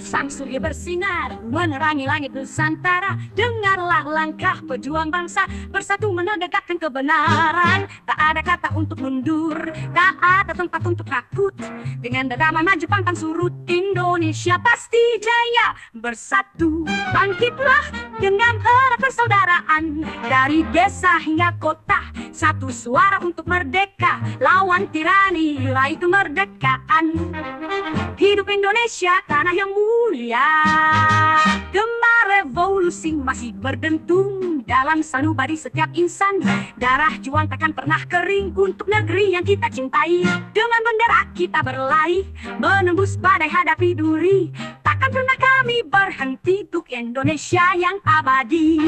sang surya bersinar menerangi langit Nusantara. Dengarlah langkah pejuang bangsa, bersatu menegakkan kebenaran. Tak ada kata untuk mundur, tak ada tempat untuk takut. Dengan damai maju pantang surut, Indonesia pasti jaya. Bersatu bangkitlah dengan erat persaudaraan, dari desa hingga kota, satu suara untuk merdeka. Lawan tirani, raih kemerdekaan. Hidup Indonesia, tanah yang mulia. Gema revolusi masih berdentum dalam sanubari setiap insan. Darah juang takkan pernah kering untuk negeri yang kita cintai. Dengan bendera kita berlari, menembus badai hadapi duri. Takkan pernah kami berhenti untuk Indonesia yang abadi.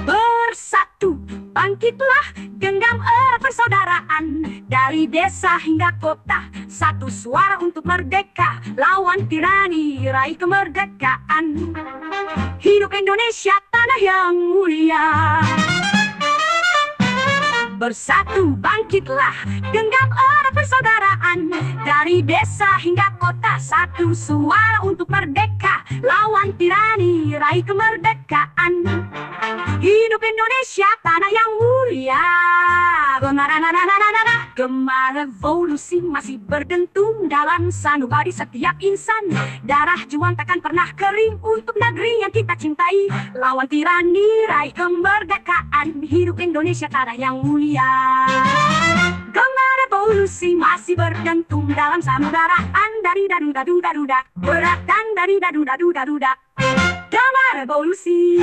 Bersatu bangkitlah, genggam erat persaudaraan, dari desa hingga kota, satu suara untuk merdeka. Lawan tirani, raih kemerdekaan. Hidup Indonesia, tanah yang mulia. Bersatu bangkitlah, genggam erat persaudaraan, dari desa hingga kota, satu suara untuk merdeka. Lawan tirani, raih kemerdekaan. Hidup Indonesia, tanah yang mulia. Gema revolusi masih berdentum dalam sanubari setiap insan. Darah juang takkan pernah kering untuk negeri yang kita cintai. Lawan tirani, raih kemerdekaan. Hidup Indonesia, tanah yang mulia. Gema revolusi masih berdentum dalam samudaraan, dari dadu-dadu-daduda, beratan dari dadu-dadu-daduda. Gema revolusi.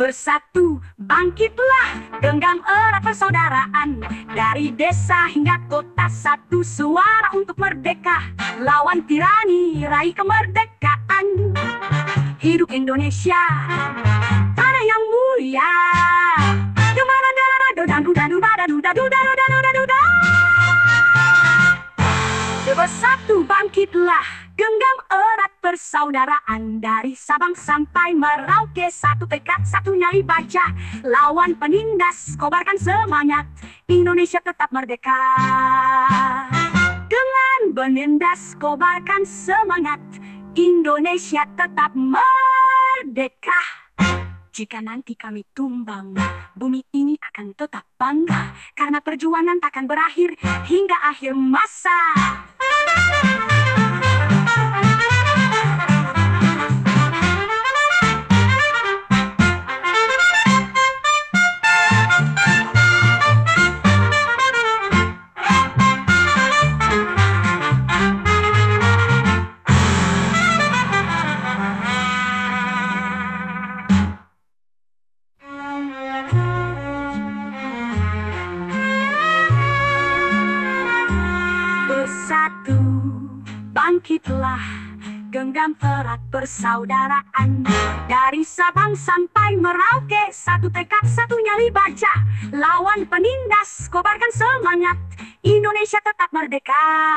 Bersatu bangkitlah, genggam erat persaudaraan, dari desa hingga kota, satu suara untuk merdeka. Lawan tirani, raih kemerdekaan. Hidup Indonesia, tanah yang mulia. Bersatu bangkitlah, genggam erat persaudaraan, dari Sabang sampai Merauke, satu tekad, satu nyali baja. Lawan penindas, kobarkan semangat, Indonesia tetap merdeka. Dengan penindas, kobarkan semangat, Indonesia tetap merdeka. Jika nanti kami tumbang, bumi ini akan tetap bangga, karena perjuangan takkan berakhir hingga akhir masa. Bersatu bangkitlah, genggam erat persaudaraan, dari Sabang sampai Merauke, satu tekad, satu nyali baja. Lawan penindas, kobarkan semangat, Indonesia tetap merdeka.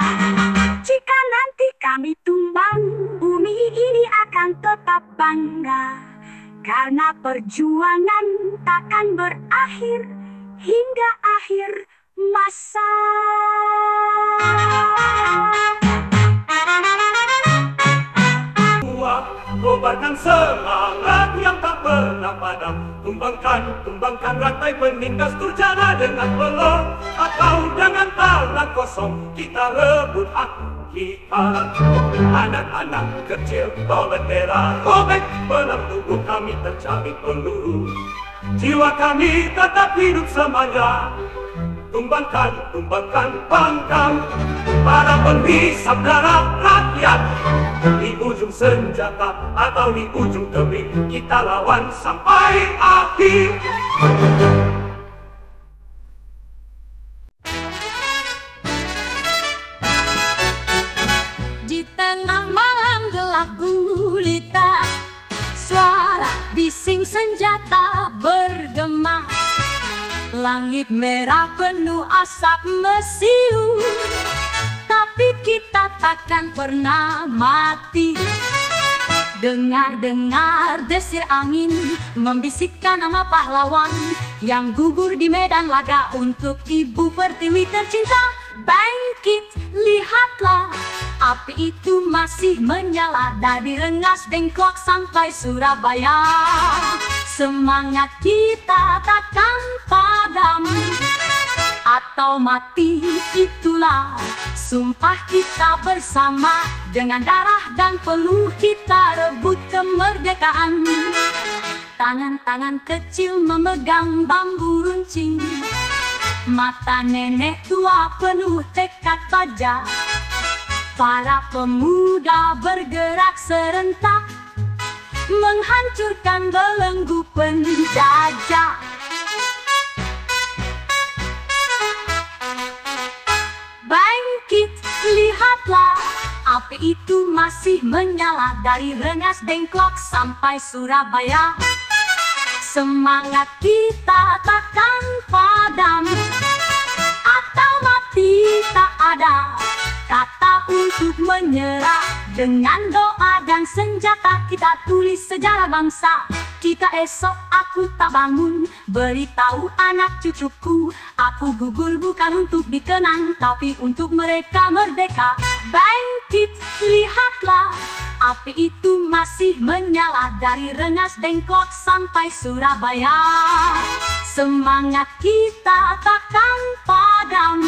Jika nanti kami tumbang, bumi ini akan tetap bangga, karena perjuangan takkan berakhir hingga akhir masa. Kobarkan semangat yang tak pernah padam. Tumbangkan rantai penindas durjana dengan pelong, atau dengan tangan kosong kita rebut hak kita. Anak-anak kecil bawa bendera, robek dalam tubuh kami tercabik peluru. Jiwa kami tetap hidup semuanya. Tumbangkan pangkal para penghisap darah rakyat. Di ujung senjata atau di ujung tebing, kita lawan sampai akhir. Di tengah malam gelap gulita, suara bising senjata bergema. Langit merah penuh asap mesiu, tapi kita takkan pernah mati. Dengar-dengar desir angin membisikkan nama pahlawan yang gugur di medan laga untuk Ibu Pertiwi tercinta. Bangkit, lihatlah, api itu masih menyala dari Rengas Dengklok sampai Surabaya. Semangat kita takkan padam atau mati, itulah sumpah kita bersama. Dengan darah dan peluh kita rebut kemerdekaan. Tangan-tangan kecil memegang bambu runcing, mata nenek tua penuh tekad baja. Para pemuda bergerak serentak menghancurkan belenggu penjajah. Bangkit, lihatlah, api itu masih menyala dari Rengas Dengklok sampai Surabaya. Semangat kita takkan padam atau mati, tak ada kata untuk menyerah. Dengan doa dan senjata kita tulis sejarah bangsa. Kita esok, aku tak bangun, beritahu anak cucuku, aku gugur bukan untuk dikenang, tapi untuk mereka merdeka. Bangkit, lihatlah, api itu masih menyala dari Rengas Dengklok sampai Surabaya. Semangat kita takkan padam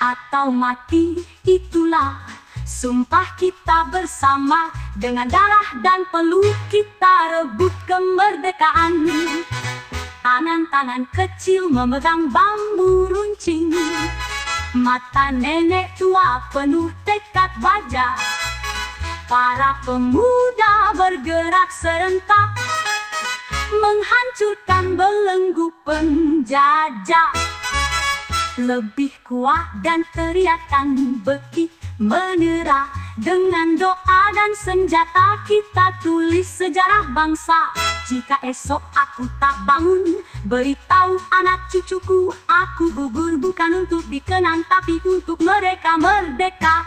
atau mati, itulah sumpah kita bersama. Dengan darah dan peluh kita rebut kemerdekaan. Tangan-tangan kecil memegang bambu runcing, mata nenek tua penuh tekad baja. Para pemuda bergerak serentak menghancurkan belenggu penjajah. Lebih kuat dan teriakan beki menyerah. Dengan doa dan senjata kita tulis sejarah bangsa. Jika esok aku tak bangun, beritahu anak cucuku, aku gugur bukan untuk dikenang, tapi untuk mereka merdeka.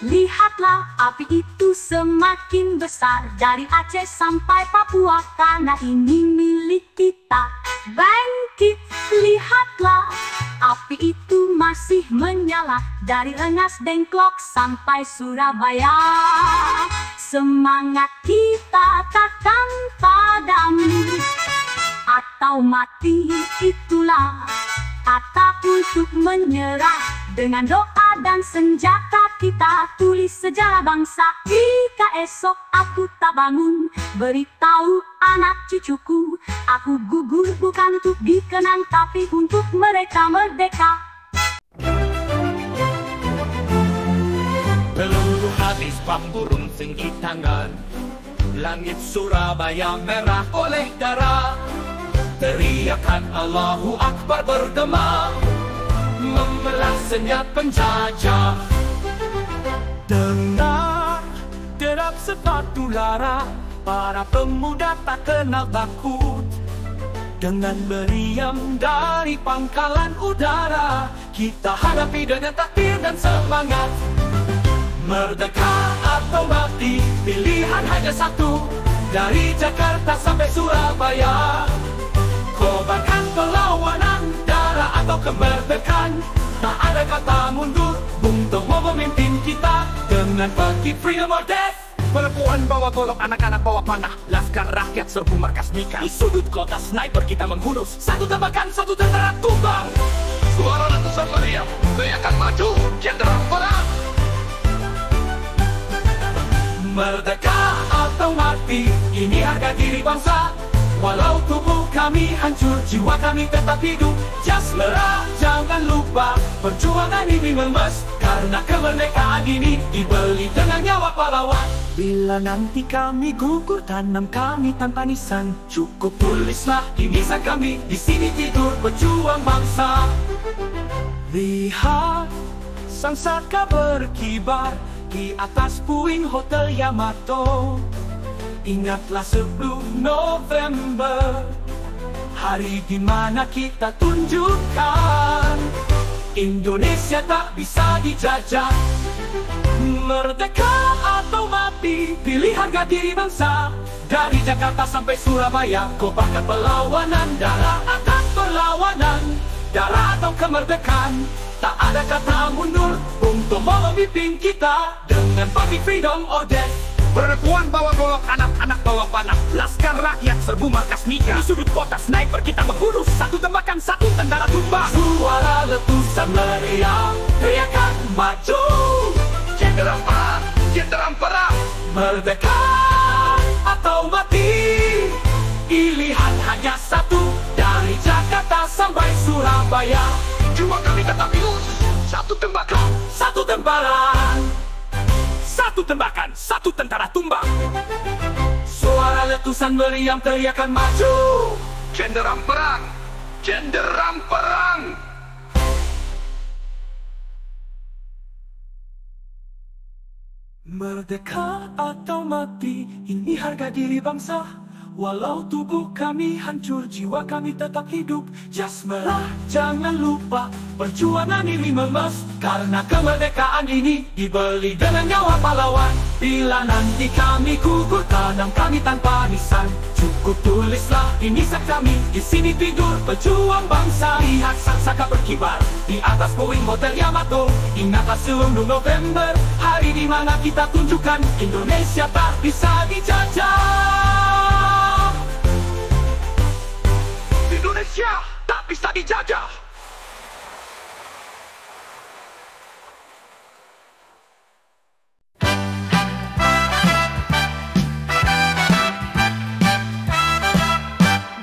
Lihatlah, api itu semakin besar dari Aceh sampai Papua, karena ini milik kita. Bangkit, lihatlah, api itu masih menyala dari Rengas Dengklok sampai Surabaya. Semangat kita takkan padam atau mati, itulah kata untuk menyerah. Dengan doa dan senjata kita tulis sejarah bangsa. Jika esok aku tak bangun, beritahu anak cucuku, aku gugur bukan untuk dikenang, tapi untuk mereka merdeka. Peluru habis, bambu runcing di tangan, langit Surabaya merah oleh darah. Teriakan Allahu Akbar bergema, membelah senyap penjajah. Dengar derap sepatu lara, para pemuda tak kenal takut. Dengan meriam dari pangkalan udara, kita hadapi dengan takbir dan semangat. Merdeka atau mati, pilihan hanya satu. Dari Jakarta sampai Surabaya, kobarkan perlawanan, darah atau kemerdekaan. Tak ada kata mundur, Bung Tomo memimpin kita dengan bagi freedom or death. Perempuan bawa golok, anak-anak bawa panah, laskar rakyat serbu markas Mika. Di sudut kota sniper kita menghunus, satu tembakan, satu tentara tumbang. Suara ratusan meriam, teriakan maju, jenderal perang. Merdeka atau mati, ini harga diri bangsa. Walau tubuh kami hancur, jiwa kami tetap hidup. Just merah, jangan lupa, perjuangan ini memes, karena kemerdekaan ini dibeli dengan nyawa pahlawan. Bila nanti kami gugur, tanam kami tanpa nisan, cukup tulislah di nisan kami, di sini tidur pejuang bangsa. Lihat sang saka berkibar di atas puing Hotel Yamato. Ingatlah 10 November, hari di mana kita tunjukkan Indonesia tak bisa dijajah. Merdeka atau mati, pilih harga diri bangsa. Dari Jakarta sampai Surabaya, kobarkan perlawanan. Darah akan perlawanan, darah atau kemerdekaan. Tak ada kata mundur untuk memimpin kita dengan public freedom or death. Perempuan bawa golok, anak-anak bawa panah, laskar rakyat serbu markas Mika. Di sudut kota sniper kita memburu, satu tembakan, satu tentara tumbang. Suara letusan meriam, teriakan maju. Jenderal perang, jenderal perang. Merdeka atau mati, pilihan hanya satu. Dari Jakarta sampai Surabaya, Cuma kami tetap hidup. Satu tembakan, satu temparan. satu tembakan, satu tentara tumbang. Suara letusan meriam, teriakan maju. Jenderal perang, jenderal perang. Merdeka atau mati, ini harga diri bangsa. Walau tubuh kami hancur, jiwa kami tetap hidup. Just merah, jangan lupa, perjuangan ini memes, karena kemerdekaan ini dibeli dengan nyawa pahlawan. Bila nanti kami gugur, tanam kami tanpa nisan, cukup tulislah di nisan kami, di sini tidur pejuang bangsa. Lihat sang saka berkibar di atas puing Hotel Yamato. Ingatlah 10 November, hari di mana kita tunjukkan Indonesia tak bisa dijajah. Indonesia tak bisa dijajah.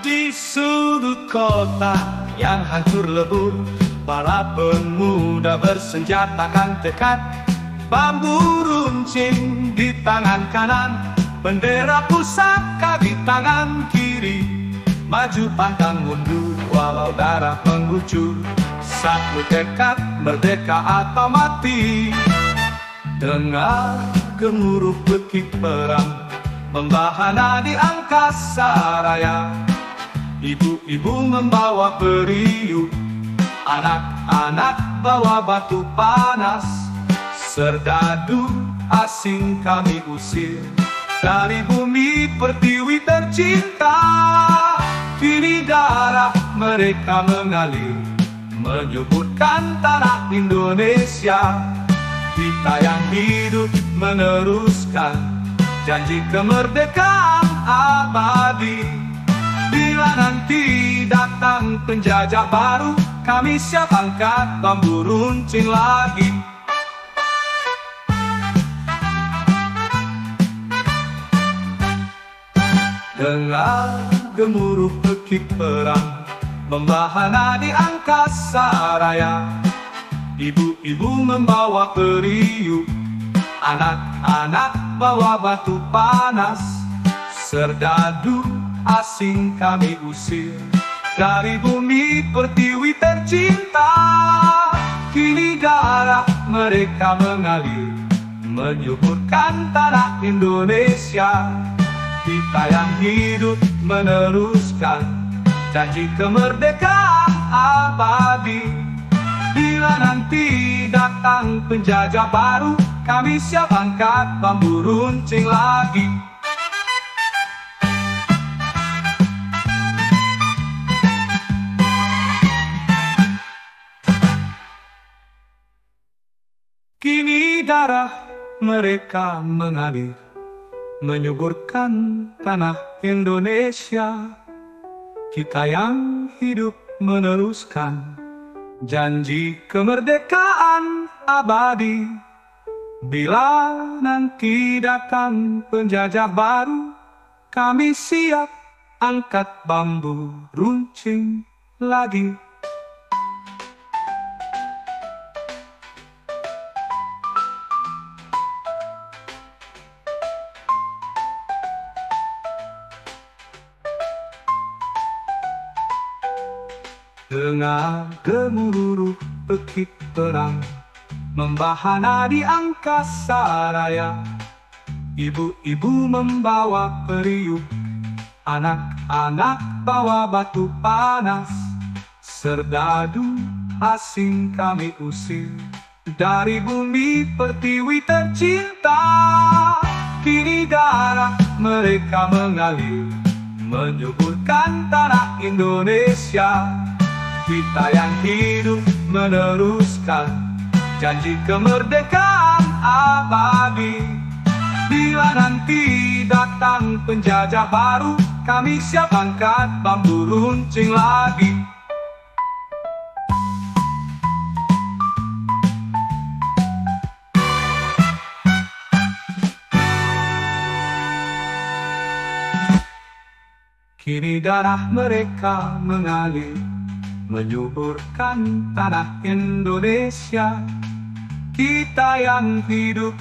Di sudut kota yang hancur lebur, para pemuda bersenjatakan tekad. Bambu runcing di tangan kanan, bendera pusaka di tangan kiri. Maju pantang mundur walau darah mengucur, satu tekad, merdeka atau mati. Dengar gemuruh bekik perang membahana di angkasa raya. Ibu-ibu membawa periuk, anak-anak bawa batu panas. Serdadu asing kami usir dari bumi pertiwi tercinta. Kini darah mereka mengalir, menyuburkan tanah Indonesia. Kita yang hidup meneruskan janji kemerdekaan abadi. Bila nanti datang penjajah baru, kami siap angkat bambu runcing lagi. Dengar gemuruh bekik perang membahana di angkasa raya. Ibu-ibu membawa periuk, anak-anak bawa batu panas. Serdadu asing kami usir dari bumi pertiwi tercinta. Kini darah mereka mengalir, menyuburkan tanah Indonesia. Kita yang hidup meneruskan janji kemerdekaan abadi. Bila nanti datang penjajah baru, kami siap angkat bambu runcing lagi. Kini darah mereka mengalir, menyuburkan tanah Indonesia. Kita yang hidup meneruskan janji kemerdekaan abadi. Bila nanti datang penjajah baru, kami siap angkat bambu runcing lagi. Dengar gemuruh pekik perang membahana di angkasa raya. Ibu-ibu membawa periuk, anak-anak bawa batu panas. Serdadu asing kami usir dari bumi pertiwi tercinta. Kini darah mereka mengalir menyuburkan tanah Indonesia. Kita yang hidup meneruskan janji kemerdekaan abadi. Bila nanti datang penjajah baru, kami siap angkat bambu runcing lagi. Kini darah mereka mengalir menyuburkan tanah Indonesia. Kita yang hidup